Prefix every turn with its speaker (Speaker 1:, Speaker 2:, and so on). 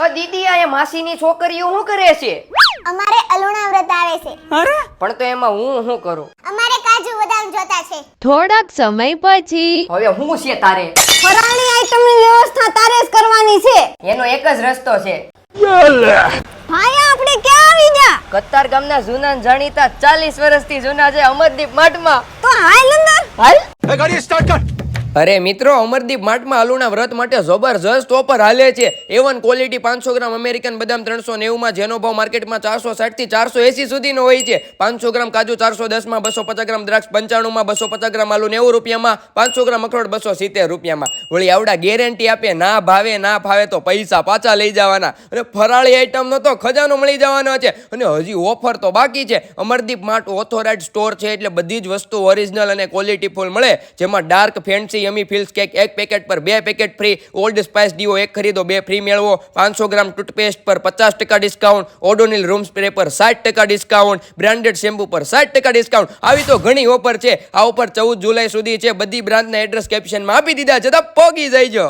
Speaker 1: ઓ દીદી આ માસીની છોકરીઓ શું કરે છે?
Speaker 2: અમારે અલુણા વ્રત આવે છે.
Speaker 1: પણ તો એમાં હું શું કરું?
Speaker 2: અમારે કાજુ બદામ જોતા છે.
Speaker 3: થોડાક સમય પછી
Speaker 1: હવે હું છે તારે?
Speaker 2: ફરાળી આઈટમની વ્યવસ્થા તારે જ કરવાની છે.
Speaker 1: એનો એક જ રસ્તો છે.
Speaker 2: ભાઈ આપણે ક્યાં આવી ગયા?
Speaker 1: કતાર ગામના જૂના ને જાણીતા 40 વર્ષથી જૂના છે અમરદીપ માટમાં.
Speaker 2: તો હાલ અંદર.
Speaker 1: હાલ.
Speaker 4: ગાડી સ્ટાર્ટ કર.
Speaker 1: અરે મિત્રો, અમરદીપ માટમાં અલુણા વ્રત માટે જબરજસ્ત ઓફર હાલે છે. A1 ક્વોલિટી 500 ગ્રામ અમેરિકન બદામ 390 માં, જેનો ભાવ માર્કેટમાં 460 થી 480 સુધીનો હોય છે. 500 ગ્રામ કાજુ 410 માં, 250 ગ્રામ દ્રાક્ષ 95 માં, 250 ગ્રામ આલુ 90 રૂપિયામાં, 500 ગ્રામ અખરોટ 270 રૂપિયામાં. વળી આવડા ગેરંટી આપે, ના ભાવે ના ફાવે તો પૈસા પાછા લઈ જવાના. અને ફરાળી આઈટમનો તો ખજાનો મળી જવાનો છે. અને હજી ઓફર તો બાકી છે. અમરદીપ માર્ટ ઓથોરાઇઝ્ડ સ્ટોર છે, એટલે બધી જ વસ્તુ ઓરિજિનલ અને ક્વોલિટી ફૂલ મળે. જેમાં dark fantasy yummy fills cake એક પેકેટ પર 2 packet free, old spice deo એક ખરીદો 2 ફ્રી મેળવો, 500 ગ્રામ ટૂથપેસ્ટ પર 50% ડિસ્કાઉન્ટ, ઓડોનિલ રૂમ સ્પ્રે પર 60% ડિસ્કાઉન્ટ, બ્રાન્ડેડ શેમ્પુ પર 60% ડિસ્કાઉન્ટ. આવી તો ઘણી ઓફર છે. આ ઓફર 14 જુલાઈ સુધી છે. બધી બ્રાન્ડના એડ્રેસ કેપ્શનમાં આપી દીધા છે, તો પોગી જઈજો.